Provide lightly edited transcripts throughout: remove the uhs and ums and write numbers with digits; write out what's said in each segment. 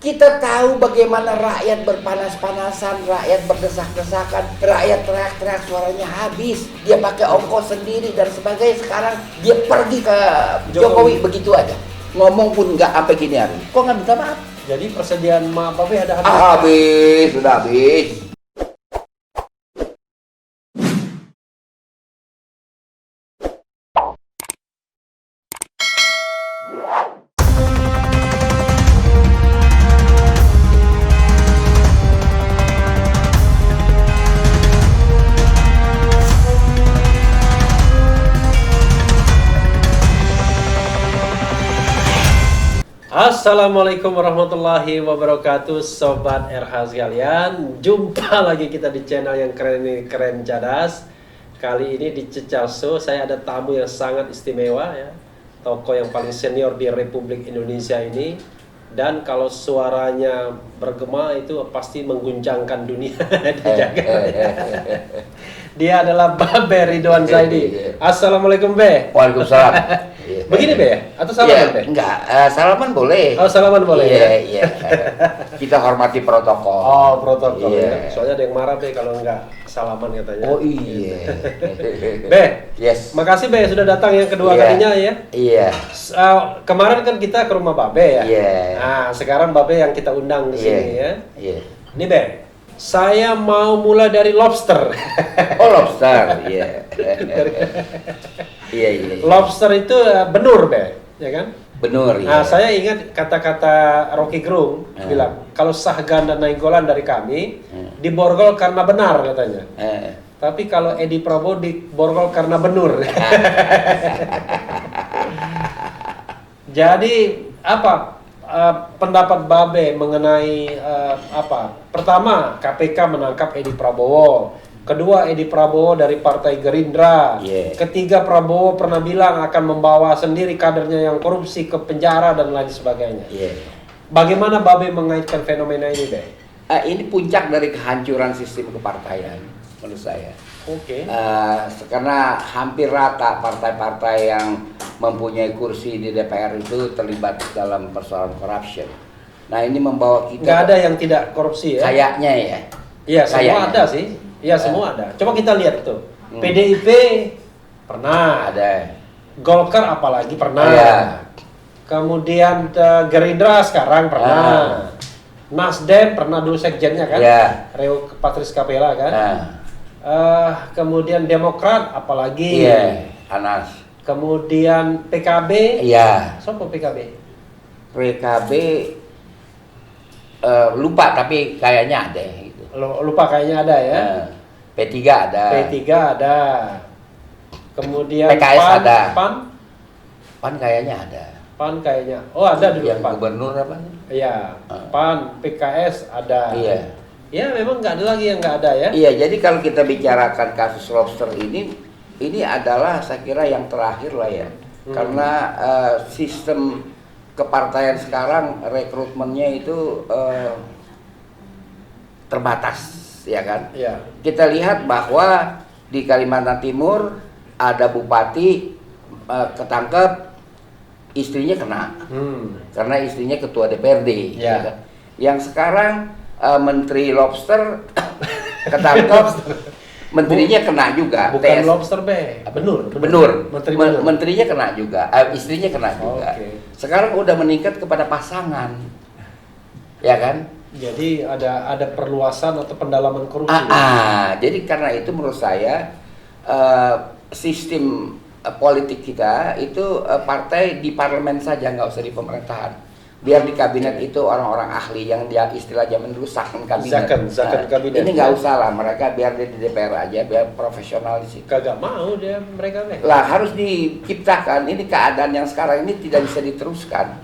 Kita tahu bagaimana rakyat berpanas-panasan, rakyat berdesak-desakan, rakyat teriak-teriak suaranya habis. Dia pakai ongkos sendiri dan sebagainya. Sekarang dia pergi ke Jokowi begitu aja. Ngomong pun nggak sampai gini hari. Kok nggak minta maaf? Jadi persediaan maaf Babe ada habis? Habis, sudah habis. Assalamualaikum warahmatullahi wabarakatuh, Sobat RH sekalian. Jumpa lagi kita di channel yang keren ini, Keren Cadas. Kali ini di Cecalso saya ada tamu yang sangat istimewa ya, tokoh yang paling senior di Republik Indonesia ini. Dan kalau suaranya bergema itu pasti mengguncangkan dunia di Jakarta. Dia adalah Babe Ridwan Zaidi. Assalamualaikum Be. Waalaikumsalam. Begini Be ya? Atau salaman Be? Enggak, salaman boleh. Oh, salaman boleh ya? Iya. Kita hormati protokol. Oh, protokol Iya. ya. Soalnya ada yang marah Be kalau enggak salaman katanya. Oh iya. Be, Yes. makasih Be sudah datang yang kedua Iya. kalinya ya. Iya. Kemarin kan kita ke rumah Babe ya. Iya. Nah, sekarang Babe yang kita undang di sini ya. Iya. Ini Be, saya mau mulai dari lobster. Oh, lobster. Iya. Iya. Lobster itu benur Be, ya kan? Benar ya. Nah, saya ingat kata-kata Rocky Gerung bilang, kalau Sahgan dan Nainggolan dari kami diborgol karena benar katanya. Tapi kalau Edi Prabowo diborgol karena benur. Jadi apa pendapat Babe mengenai apa? Pertama, KPK menangkap Edi Prabowo. Kedua, Edi Prabowo dari Partai Gerindra. Yeah. Ketiga, Prabowo pernah bilang akan membawa sendiri kadernya yang korupsi ke penjara dan lain sebagainya. Iya. Bagaimana Babe mengaitkan fenomena ini, Be? Ini puncak dari kehancuran sistem kepartaian menurut saya. Oke. Karena hampir rata partai-partai yang mempunyai kursi di DPR itu terlibat dalam persoalan corruption. Nah, ini membawa kita Nggak ada yang tidak korupsi ya? kayaknya ya. Iya, semua Kayaknya. ada sih. Iya, semua ada. Coba kita lihat tuh. PDIP pernah. Ada. Golkar apalagi pernah. Iya. Kemudian Gerindra sekarang pernah. Nasdem pernah dulu sekjennya kan? Iya. Reo Patris Kapela kan? Kemudian Demokrat apalagi? Iya, Anas. Kemudian PKB? Iya. Siapa PKB? PKB lupa tapi kayaknya ada gitu. Lupa kayaknya ada ya. P3 ada. P3 ada. Kemudian PKS PAN, ada. PAN kayaknya ada. PAN kayaknya. Oh, ada dulu Yang PAN. gubernur apa? Iya, PAN, PKS ada. Iya. Ya, memang nggak ada lagi yang nggak ada ya. Iya, jadi kalau kita bicarakan kasus lobster ini adalah saya kira yang terakhir lah ya. Karena sistem kepartaian sekarang rekrutmennya itu terbatas, ya kan? Iya. Kita lihat bahwa di Kalimantan Timur ada bupati ketangkep, istrinya kena, karena istrinya ketua DPRD. Ya. kan? Yang sekarang Menteri Lobster ketangkep, menterinya kena juga. Bukan lobster Be, benur. Menteri benur. Menterinya kena juga, istrinya kena juga. Oke. Sekarang udah meningkat kepada pasangan, ya kan? Jadi ada perluasan atau pendalaman korupsi. Jadi karena itu menurut saya sistem politik kita itu partai di parlemen saja, nggak usah di pemerintahan. Biar di kabinet itu orang-orang ahli yang dia istilah zaman dulu zaken kabinet. Zaken kabinet. Ini nggak usah lah, mereka biar dia di DPR aja, biar profesional di situ. Kagak mau dia mereka Be. Lah harus diciptakan, ini keadaan yang sekarang ini tidak bisa diteruskan.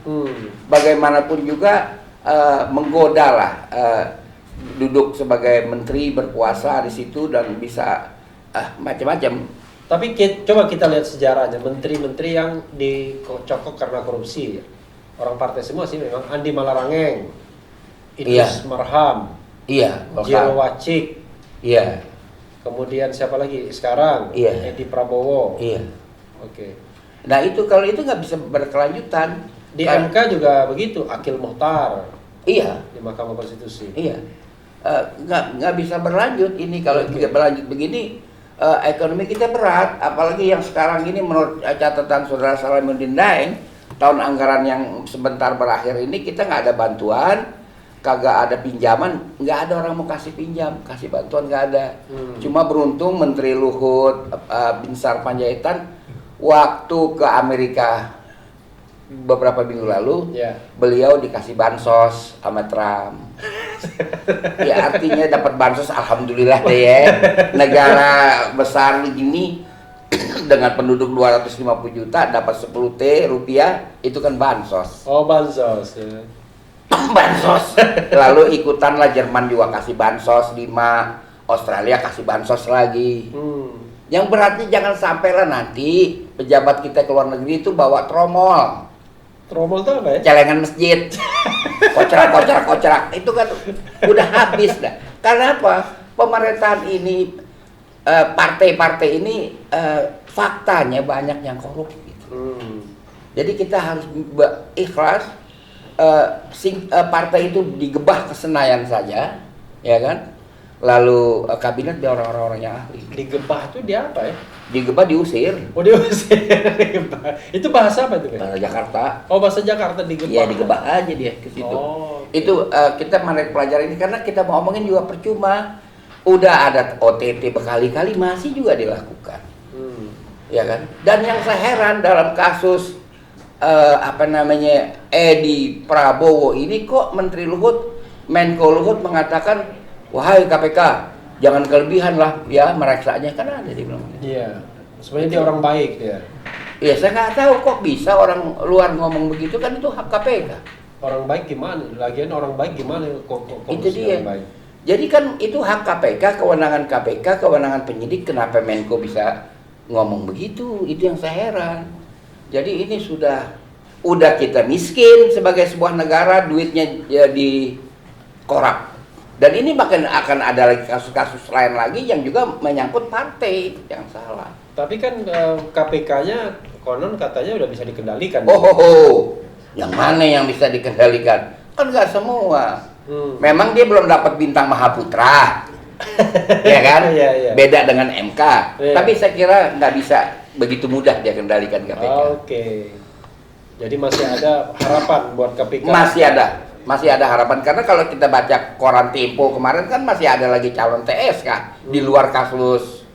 Bagaimanapun juga menggoda lah duduk sebagai menteri berkuasa di situ dan bisa macam-macam. Tapi coba kita lihat sejarahnya, menteri-menteri yang dicokok karena korupsi. Orang partai semua sih memang. Andi Malarangeng, Idrus Marham, Jero Wacik, kemudian siapa lagi sekarang? Edi Prabowo. Oke. Nah itu kalau itu nggak bisa berkelanjutan. Di MK juga begitu, Akil Muhtar. Iya, di Mahkamah Konstitusi. iya. Nggak bisa berlanjut ini kalau kita berlanjut begini, ekonomi kita berat, apalagi yang sekarang ini menurut catatan Saudara Salamuddin Daeng, tahun anggaran yang sebentar berakhir ini kita nggak ada bantuan, kagak ada pinjaman, nggak ada orang mau kasih pinjam, kasih bantuan nggak ada. Cuma beruntung Menteri Luhut Binsar Panjaitan waktu ke Amerika beberapa minggu lalu, beliau dikasih bansos sama Trump. Ya artinya dapat bansos, alhamdulillah deh ya. Negara besar begini dengan penduduk 250 juta dapat 10 T rupiah, itu kan bansos. Oh, bansos. Ya. Bansos. Lalu ikutanlah Jerman juga kasih bansos 5, Australia kasih bansos lagi. Yang beratnya jangan sampailah nanti pejabat kita ke luar negeri itu bawa tromol. Tromol itu apa ya? Celengan masjid. Kocrak. Itu kan udah habis dah. Karena apa? Pemerintahan ini, partai-partai ini faktanya banyak yang korup gitu. Jadi kita harus ikhlas, partai itu digebah ke Senayan saja, ya kan? Lalu kabinet biar orang-orang yang ahli. Digebah itu dia apa ya? Digebah, diusir. Oh, diusir. Itu bahasa apa itu? Bahasa Jakarta. Oh, bahasa Jakarta digebah. Iya, digebah aja dia ke situ. Oh, okay. Itu kita menarik pelajaran ini karena kita mau omongin juga percuma. Udah ada OTT berkali-kali masih juga dilakukan. Ya kan? Dan yang saya heran dalam kasus Edi Prabowo ini, kok Menteri Luhut, Menko Luhut mengatakan, wahai KPK, jangan kelebihan lah ya meraksanya, kan ada dia bilang. Iya, sebenarnya dia orang baik dia. Iya, saya nggak tahu kok bisa orang luar ngomong begitu, kan itu hak KPK. Orang baik gimana? Lagian orang baik gimana kok itu dia. Baik. Jadi kan itu hak KPK, kewenangan penyidik, kenapa Menko bisa ngomong begitu? Itu yang saya heran. Jadi ini udah kita miskin sebagai sebuah negara, duitnya jadi korup. Dan ini bahkan akan ada lagi kasus-kasus lain lagi yang juga menyangkut partai yang salah. Tapi kan KPK-nya konon katanya udah bisa dikendalikan. Yang mana yang bisa dikendalikan? Kan nggak semua. Memang dia belum dapat bintang Mahaputra, ya kan? Beda dengan MK. Tapi saya kira nggak bisa begitu mudah dia kendalikan KPK. Oke. Jadi masih ada harapan buat KPK. Masih ada harapan, karena kalau kita baca koran Tempo kemarin kan masih ada lagi calon TSK di luar kasus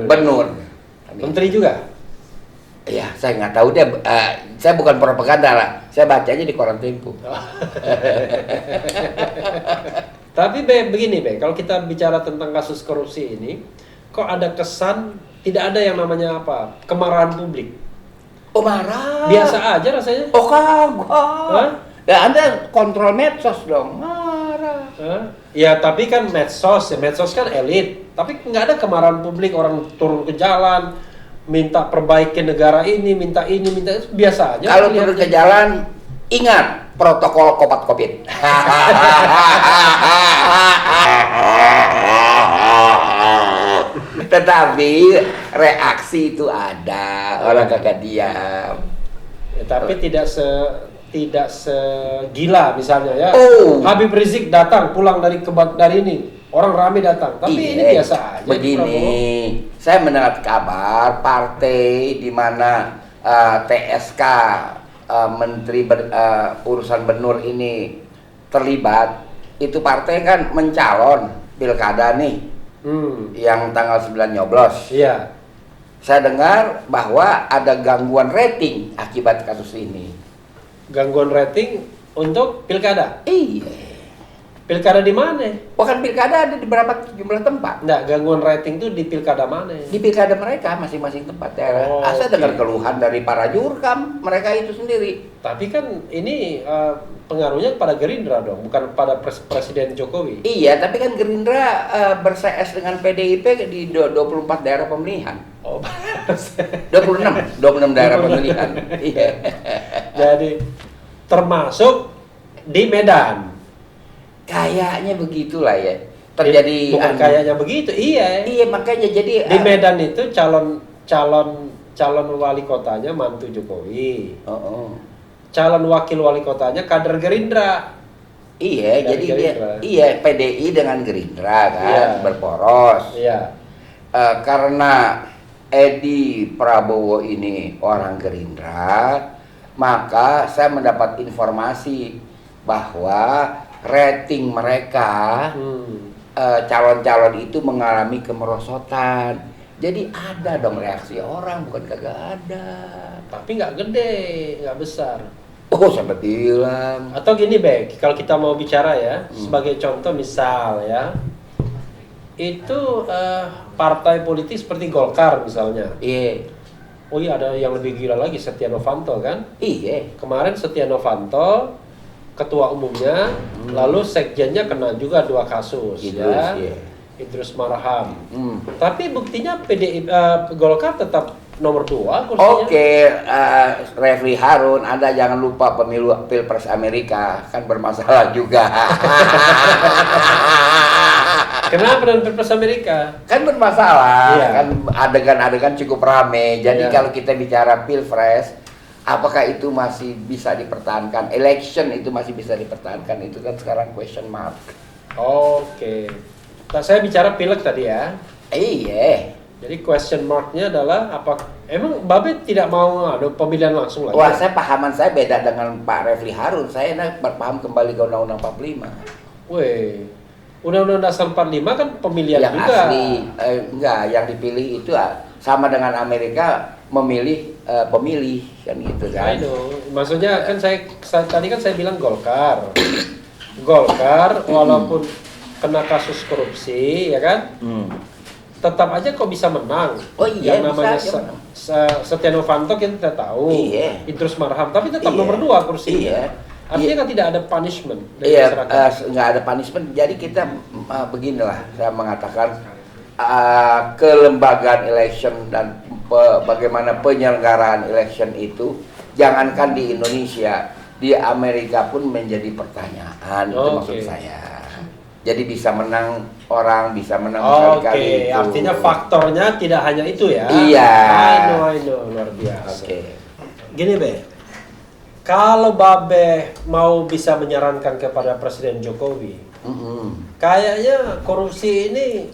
Benur. Menteri juga? Ya, saya nggak tahu deh. Saya bukan propaganda lah. Saya bacanya di koran Tempo. Tapi begini kalau kita bicara tentang kasus korupsi ini, kok ada kesan tidak ada yang namanya apa? Kemarahan publik. Oh, marah. Biasa aja rasanya. Oh, kagak. Ya, Anda kontrol medsos dong. Marah. Ya, tapi kan medsos kan elit. Tapi nggak ada kemarahan publik, orang turun ke jalan, minta perbaiki negara ini, minta itu, biasa aja. Kalau turun ke jalan, ingat protokol Covid. Tetapi reaksi itu ada, orang kagak diam. Ya, tapi tidak segila misalnya ya. Habib Rizik datang pulang dari ini, orang rame datang. Tapi ini biasa aja. Begini, saya mendengar kabar partai di mana TSK Menteri urusan Benur ini terlibat, itu partai kan mencalon pilkada nih. Yang tanggal 9 nyoblos. Iya. Saya dengar bahwa ada gangguan rating akibat kasus ini. Gangguan rating untuk pilkada? Iya. Pilkada di mana? Bukan pilkada, ada di beberapa jumlah tempat. Enggak, gangguan rating itu di pilkada mana? Di pilkada mereka masing-masing tempat daerah. Saya dengar keluhan dari para jurkam mereka itu sendiri. Tapi kan ini pengaruhnya pada Gerindra dong, bukan pada Presiden Jokowi. Iya, tapi kan Gerindra ber-CS dengan PDIP di 24 daerah pemilihan. 26 daerah pemilihan. Iya. Jadi termasuk di Medan. Kayaknya begitulah ya. Terjadi bukan kayaknya begitu, iya. Iya, makanya jadi di Medan itu calon wali kotanya mantu Jokowi. calon wakil wali kotanya kader Gerindra. Iya, Dari jadi dia Gerindra. iya PDI dengan Gerindra kan Iya. berporos. Iya. Karena Edi Prabowo ini orang Gerindra, maka saya mendapat informasi bahwa rating mereka calon-calon itu mengalami kemerosotan. Jadi ada dong reaksi orang, bukan kagak ada. Tapi nggak gede, nggak besar. Oh, sampai bilang. Atau gini, Bek, kalau kita mau bicara ya, sebagai contoh misal ya, itu partai politik seperti Golkar misalnya. Iya. Oh iya, ada yang lebih gila lagi, Setia Novanto kan? Iya. Kemarin Setia Novanto ketua umumnya, lalu sekjennya kena juga 2 kasus ya. Iya. Idrus Marham. Tapi buktinya Golkar tetap nomor 2 kursinya. Oke, Refli Harun, Anda jangan lupa pemilu Pilpres Amerika kan bermasalah juga. Kenapa dengan Pilpres Amerika? Kan bermasalah, Iya. kan adegan-adegan cukup rame. Jadi Iya. kalau kita bicara Pilpres, apakah itu masih bisa dipertahankan? Election itu masih bisa dipertahankan? Itu kan sekarang question mark. Oke. Nah, saya bicara pileg tadi ya. Iya. Jadi question mark-nya adalah apa? Emang Babe tidak mau ada pemilihan langsung lagi? Wah, pahaman saya beda dengan Pak Refli Harun. Saya berpaham kembali ke Undang-Undang 45. Weh, Undang-Undang Dasar 45 kan pemilihan Yang juga. asli, enggak, yang dipilih itu sama dengan Amerika memilih pemilih kan gitu kan. I know. Maksudnya kan tadi kan saya bilang Golkar. Golkar walaupun kena kasus korupsi ya kan, tetap aja kok bisa menang. Oh iya, yang namanya bisa aja menang. Setia Novanto kita tahu, Iya. Idrus Marham, tapi tetap Iya. nomor 2 kursinya. Iya. Artinya Iya. kan tidak ada punishment dari Iya, masyarakat. nggak ada punishment. Jadi kita beginilah saya mengatakan kelembagaan election dan bagaimana penyelenggaraan election itu, jangankan di Indonesia, di Amerika pun menjadi pertanyaan. Itu maksud saya. Jadi bisa menang orang, bisa menang Oke, sekali-kali itu. artinya faktornya tidak hanya itu ya. Iya. I know, luar biasa. Oke. Gini Be, kalau Babe mau bisa menyarankan kepada Presiden Jokowi, kayaknya korupsi ini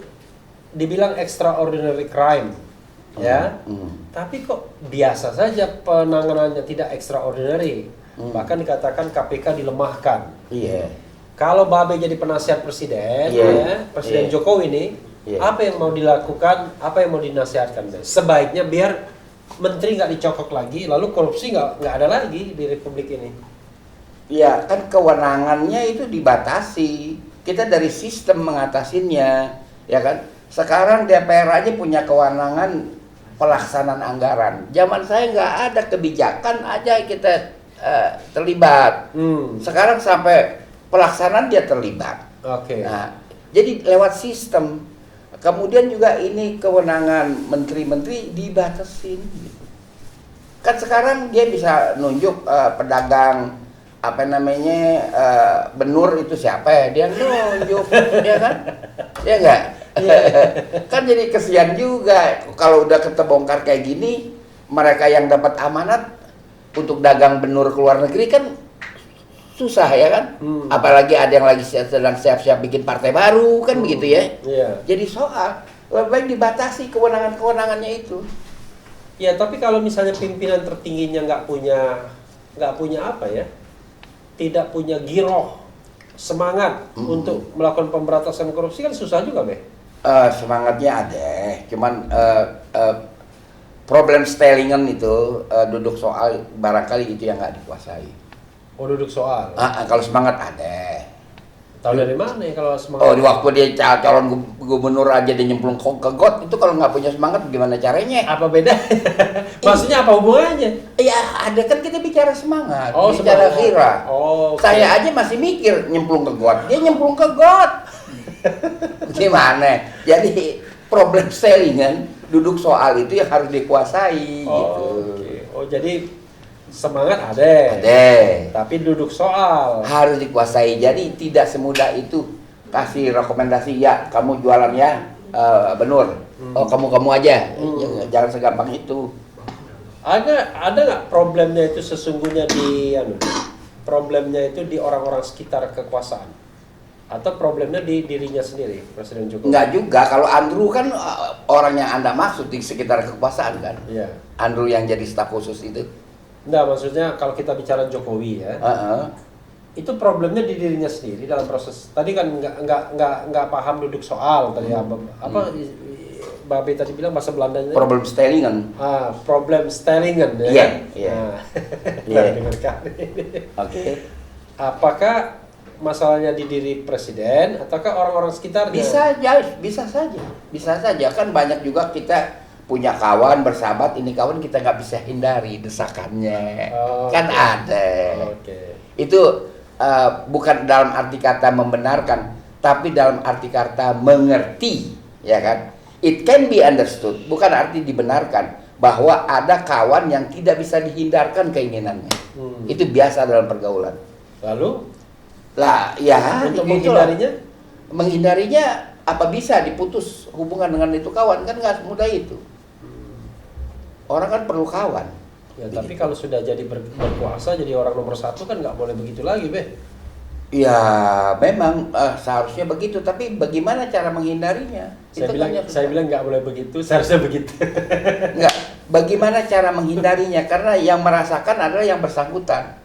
dibilang extraordinary crime, ya. Tapi kok biasa saja penanganannya, tidak extraordinary. Bahkan dikatakan KPK dilemahkan. Iya. Kalau Babe jadi penasihat presiden, Iya. ya, Presiden Iya. Jokowi ini, Iya. apa yang mau dilakukan, apa yang mau dinasihatkan? Be? Sebaiknya biar menteri nggak dicokok lagi, lalu korupsi nggak ada lagi di Republik ini. Ya kan kewenangannya itu dibatasi. Kita dari sistem mengatasinya, ya kan. Sekarang DPR aja punya kewenangan pelaksanaan anggaran. Zaman saya nggak ada, kebijakan aja kita terlibat. Sekarang sampai pelaksanaan dia terlibat. Oke. Nah, jadi lewat sistem. Kemudian juga ini kewenangan menteri-menteri dibatasin. Gitu. Kan sekarang dia bisa nunjuk pedagang apa namanya benur itu siapa ya, dia nunjuk, ya kan? Ya enggak? Kan jadi kesian juga kalau udah ketebongkar kayak gini, mereka yang dapat amanat untuk dagang benur ke luar negeri kan susah ya kan? Apalagi ada yang lagi sedang siap-siap bikin partai baru kan begitu ya? Iya. Jadi soal lebih baik dibatasi kewenangannya itu. Ya, tapi kalau misalnya pimpinan tertingginya nggak punya apa ya, tidak punya giroh, semangat untuk melakukan pemberantasan korupsi kan susah juga, Be. Semangatnya ada, cuman problem stylingan itu duduk soal barangkali itu yang nggak dikuasai. Oh, duduk soal. Kalau semangat ada. Tahu dari mana ya kalau semangat? Oh, di waktu dia calon gubernur aja dia nyemplung ke got, itu kalau nggak punya semangat gimana caranya? Apa beda? Maksudnya apa hubungannya? Iya, ada kan kita bicara semangat, Oh, bicara semangat. kira. Oh, oke. Saya aja masih mikir nyemplung ke got, dia nyemplung ke got. Gimana? Jadi problem stylingan duduk soal itu yang harus dikuasai gitu. Oke. Oh, jadi semangat ada. Ada. Tapi duduk soal. Harus dikuasai. Jadi tidak semudah itu kasih rekomendasi ya kamu jualan ya benur. Oh kamu aja. Jangan segampang itu. Ada nggak problemnya itu sesungguhnya problemnya itu di orang-orang sekitar kekuasaan atau problemnya di dirinya sendiri Presiden Jokowi? Enggak juga, kalau Andrew kan orang yang Anda maksud di sekitar kekuasaan kan. Iya. Andrew yang jadi staf khusus itu. Enggak, maksudnya kalau kita bicara Jokowi ya, itu problemnya di dirinya sendiri dalam proses. Tadi kan nggak paham duduk soal tadi apa Babe tadi bilang bahasa Belandanya. Problem stellingen. Problem stellingen ya. Iya, iya. Iya. Dengarkan. Oke. Apakah masalahnya di diri presiden ataukah orang-orang sekitarnya? Bisa saja kan banyak juga kita punya kawan bersahabat, ini kawan kita nggak bisa hindari desakannya, kan ada. Itu bukan dalam arti kata membenarkan, tapi dalam arti kata mengerti, ya kan? It can be understood, bukan arti dibenarkan bahwa ada kawan yang tidak bisa dihindarkan keinginannya. Itu biasa dalam pergaulan. Lalu? Lah, ya. Untuk menghindarinya? Menghindarinya apa bisa diputus hubungan dengan itu kawan, kan nggak semudah itu. Orang kan perlu kawan. Ya, tapi kalau sudah jadi berkuasa, jadi orang nomor satu kan nggak boleh begitu lagi, Be. Ya, memang seharusnya begitu, tapi bagaimana cara menghindarinya? Saya bilang nggak boleh begitu, seharusnya begitu. Enggak, bagaimana cara menghindarinya? Karena yang merasakan adalah yang bersangkutan.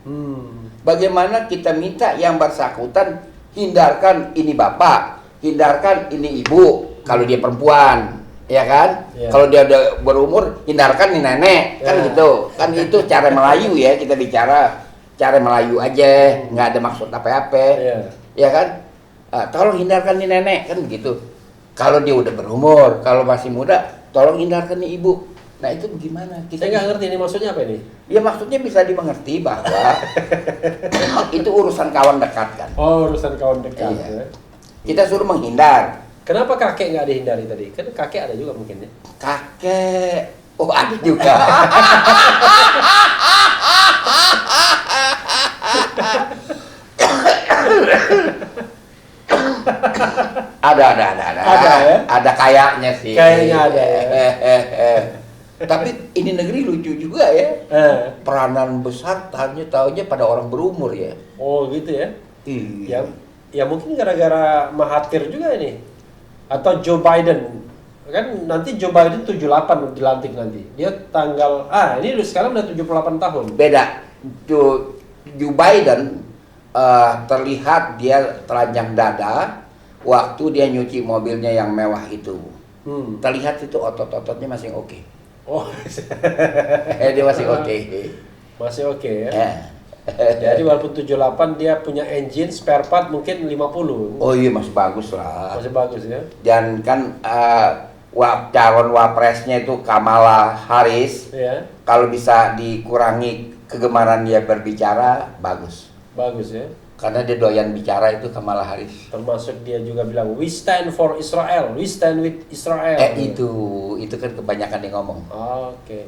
Bagaimana kita minta yang bersangkutan hindarkan ini bapak, hindarkan ini ibu, kalau dia perempuan, ya kan? Ya. Kalau dia udah berumur, hindarkan ini nenek, kan gitu. Kan itu cara Melayu ya, kita bicara cara Melayu aja, nggak ada maksud apa-apa, ya kan? Tolong hindarkan nih nenek, kan begitu. Kalau dia udah berumur, kalau masih muda, tolong hindarkan nih ibu. Nah itu gimana? Saya nggak ngerti ini maksudnya apa ini? Ya maksudnya bisa dimengerti bahwa itu urusan kawan dekat kan. Oh, urusan kawan dekat. Iya. Ya. Kita suruh menghindar. Kenapa kakek nggak dihindari tadi? Kan kakek ada juga mungkin ya. Kakek, oh ada juga. Ada ya? Ada kayaknya sih. Kayaknya ada ya. Tapi ini negeri lucu juga ya. Peranan besar taunya pada orang berumur ya. Oh gitu ya. Iya. Ya mungkin gara-gara Mahathir juga ini. Atau Joe Biden. Kan nanti Joe Biden 78 dilantik nanti. Dia tanggal ini sekarang udah 78 tahun. Beda. Joe Biden terlihat dia telanjang dada waktu dia nyuci mobilnya yang mewah itu. Terlihat itu otot-ototnya masih oke. Oh, Dia masih oke. Masih oke ya. Jadi walaupun 78 dia punya engine spare part mungkin 50. Oh iya masih bagus lah. Masih bagus ya. Dan kan calon wapresnya itu Kamala Harris. Iya. Kalau bisa dikurangi kegemaran dia berbicara, bagus. Bagus ya. Karena dia doyan bicara itu Kamala Harris. Termasuk dia juga bilang we stand for Israel, we stand with Israel. Itu kan kebanyakan dia ngomong. Oke.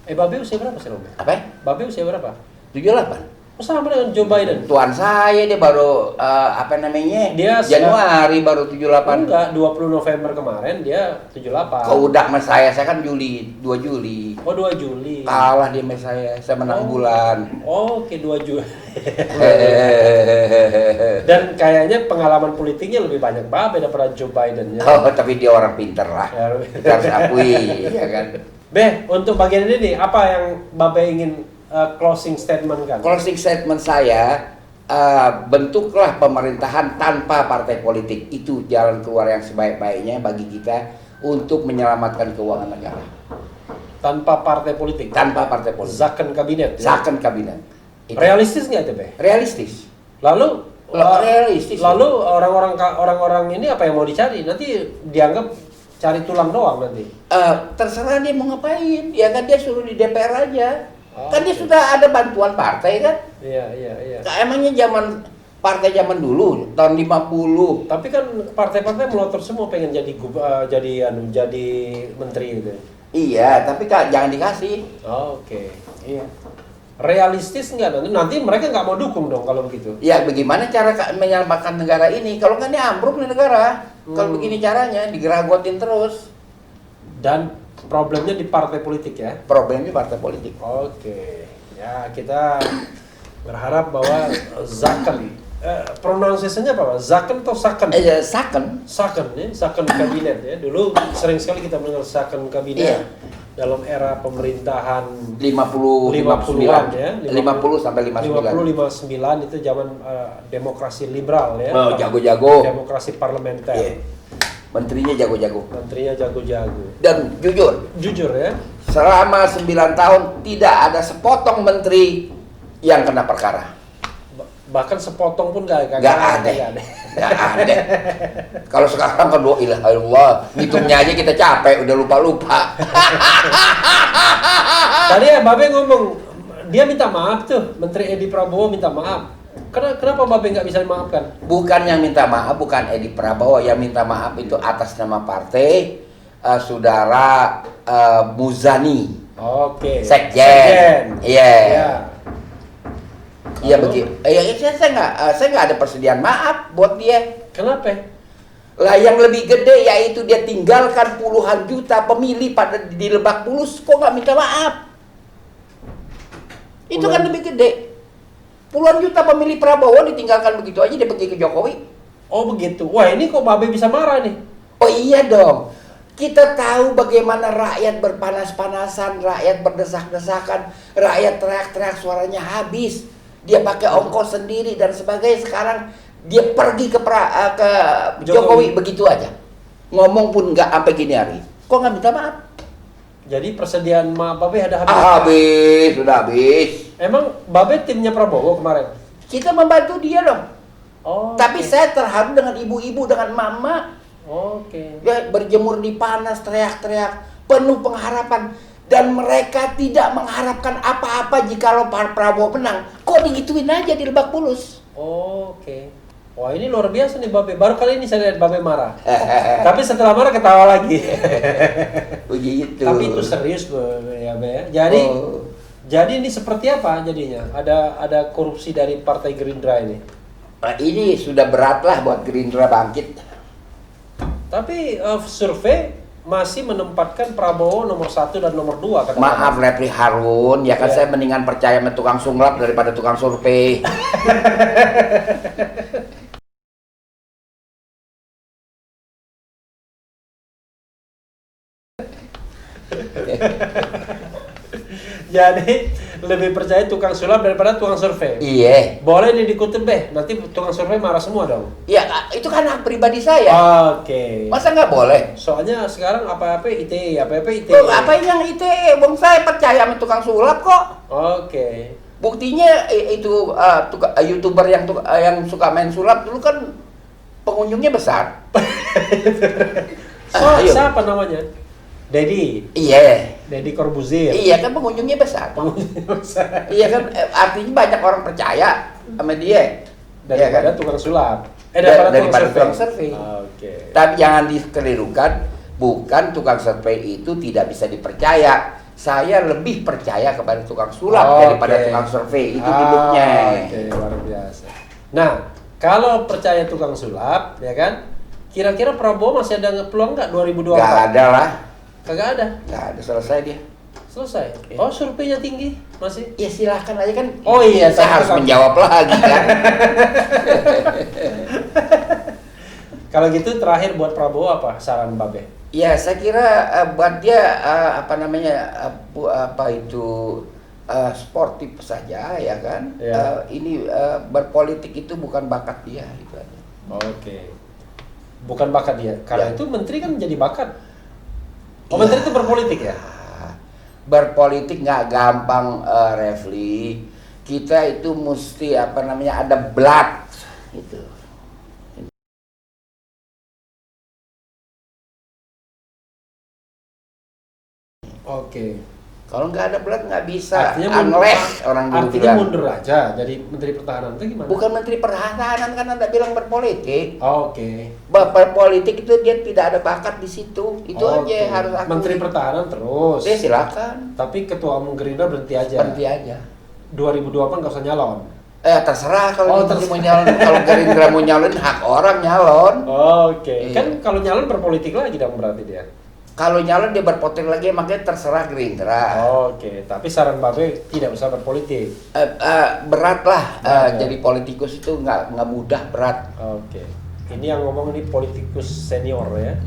Babe usia berapa sih, Rob? Apa? Babe usia berapa? 78. Oh, sama dengan Joe Biden. Tuan saya dia baru Dia Januari baru 78. Enggak, 20 November kemarin dia 78. Udah sama saya kan Juli, 2 Juli. Oh, 2 Juli. Kalah dia sama saya menang bulan. Oke, 2 Juli. Dan kayaknya pengalaman politiknya lebih banyak Babe daripada Joe Biden ya. Oh, tapi dia orang pinter lah. Kita harus akui, ya kan. Untuk bagian ini nih, apa yang Babe ingin closing statement kan? Closing statement saya, bentuklah pemerintahan tanpa partai politik. Itu jalan keluar yang sebaik-baiknya bagi kita untuk menyelamatkan keuangan negara. Tanpa partai politik? Tanpa partai politik. Zakon kabinet? Zakon kabinet. Itu. Realistis nggak itu, Be? Realistis. Lalu realistis. Lalu orang-orang ini apa yang mau dicari? Nanti dianggap cari tulang doang nanti. Terserah dia mau ngapain. Ya kan dia suruh di DPR aja. Kan dia sudah ada bantuan partai kan? Iya. Emangnya partai zaman dulu tahun 50. Tapi kan partai-partai melotot semua pengen jadi menteri gitu. Iya, tapi jangan dikasih. Oke. Iya. Realistis nggak nanti mereka nggak mau dukung dong kalau begitu. Ya bagaimana cara menyelamatkan negara ini? Kalau nggak ini ambruk nih negara. Kalau begini caranya digeragotin terus. Dan problemnya di partai politik ya. Problemnya partai politik. Oke, ya kita berharap bahwa Zaken, pronunciation-nya apa Pak? Zaken atau Saken? Saken. Saken ya, Saken kabinet ya. Dulu sering sekali kita mendengar Saken kabinet Iya. dalam era pemerintahan 50-59 ya. 50 sampai 59. 50-59 itu zaman demokrasi liberal ya. Oh, jago-jago. Demokrasi parlementer. Iya. Menterinya jago-jago. Menterinya jago-jago. Dan jujur, Jujur ya. selama 9 tahun tidak ada sepotong menteri yang kena perkara. Bahkan sepotong pun gak Nggak ada. Nggak ada. Kalau sekarang kan ilah Allah, ngitungnya aja kita capek, udah lupa-lupa. Tadi ya Babe ngomong, dia minta maaf tuh, Menteri Edi Prabowo minta maaf. Kenapa Babe nggak bisa dimaafkan? Bukan yang minta maaf, bukan Edi Prabowo, yang minta maaf itu atas nama partai, saudara Muzani, Oke. Sekjen. Iya. Iya. Iya begitu. Saya nggak ada persediaan maaf buat dia. Kenapa? Lah yang lebih gede yaitu dia tinggalkan puluhan juta pemilih pada di Lebak Bulus, kok nggak minta maaf? Itu kan lebih gede. Puluhan juta pemilih Prabowo ditinggalkan begitu aja, dia pergi ke Jokowi. Oh begitu. Wah ini kok Babe bisa marah nih? Oh iya dong. Kita tahu bagaimana rakyat berpanas-panasan, rakyat berdesak-desakan, rakyat teriak-teriak suaranya habis. Dia pakai ongkos sendiri dan sebagainya. Sekarang dia pergi ke Jokowi begitu aja. Ngomong pun nggak sampai gini hari. Kok nggak minta maaf? Jadi persediaan maaf Babe ada habis? Habis, sudah habis. Emang Babe timnya Prabowo kemarin? Kita membantu dia dong. Oh. Tapi oke. saya terharu dengan ibu-ibu, dengan mama. Oke. Dia berjemur di panas, teriak-teriak, penuh pengharapan. Dan mereka tidak mengharapkan apa-apa jikalau Pak Prabowo menang. Kok digituin aja di Lebak Bulus? Oke. Wah ini luar biasa nih Babe. Baru kali ini saya lihat Babe marah. Tapi setelah marah ketawa lagi. Begitu. Tapi itu serius ya Be ya. Jadi jadi ini seperti apa jadinya? Ada korupsi dari Partai Gerindra ini. Nah, ini sudah berat lah buat Gerindra bangkit. Tapi survei masih menempatkan Prabowo nomor 1 dan nomor 2 kadang-kadang. Maaf Repri Harun, ya kan Iya. saya mendingan percaya sama tukang sunglap daripada tukang survei. Jadi lebih percaya tukang sulap daripada tukang survei. Iya. Boleh nih dikutip Be, nanti tukang survei marah semua dong. Ya itu kan hak pribadi saya. Oke. Masa nggak boleh? Soalnya sekarang apa-apa ITE, apa-apa ITE. Loh, apa yang ITE? Bang saya percaya sama tukang sulap kok. Oke. Buktinya itu YouTuber yang suka main sulap dulu kan pengunjungnya besar. Ayo. Siapa namanya? Dedi. Iya. Dedi Corbuzier. Iya kan pengunjungnya besar. Iya kan artinya banyak orang percaya sama dia. Iya kan? Daripada tukang sulap. Daripada tukang survei. Oke. Tapi jangan dikelirukan, bukan tukang survei itu tidak bisa dipercaya. Saya lebih percaya kepada tukang sulap daripada tukang survei. Itu hidupnya. Oke, luar biasa. Nah, kalau percaya tukang sulap, ya kan? Kira-kira Prabowo masih ada peluang nggak 2024? Gak ada lah. Kagak ada. Gak ada, selesai dia. Selesai. Iya. Oh, surveinya tinggi masih. Ya silahkan aja kan. Oh iya, saya harus menjawab lagi kan. Kalau gitu terakhir buat Prabowo apa saran Babe? Ya saya kira buat dia sportif saja ya kan. Ya. Ini berpolitik itu bukan bakat dia itu aja. Oke. Bukan bakat dia. Karena Ya. itu menteri kan jadi bakat. Oh, Ya. menteri itu berpolitik ya? Berpolitik nggak gampang, Refli. Kita itu mesti ada blood gitu. Oke. Kalau nggak ada blood nggak bisa. Artinya Unless orang dulu artinya bilang. mundur aja jadi menteri pertahanan itu gimana? Bukan menteri pertahanan kan Anda bilang berpolitik. Oke. Berpolitik itu dia tidak ada bakat di situ. Itu Oke. aja harus aku. Menteri pertahanan terus. Dia silakan. Tapi ketua umum Gerindra berhenti aja. Berhenti aja. 2024 nggak usah nyalon. Terserah kalau Oh, mau nyalon. Kalau Gerindra mau nyalon hak orang nyalon. Oke. Iya. Kan kalau nyalon berpolitik lagi dong berarti dia. Kalau nyalon dia berpotensi lagi, makanya terserah Gerindra. Oke, tapi saran Babe tidak usah berpolitik. Berat lah, Berat, ya? jadi politikus itu nggak mudah, berat. Oke, ini yang ngomong ini politikus senior ya.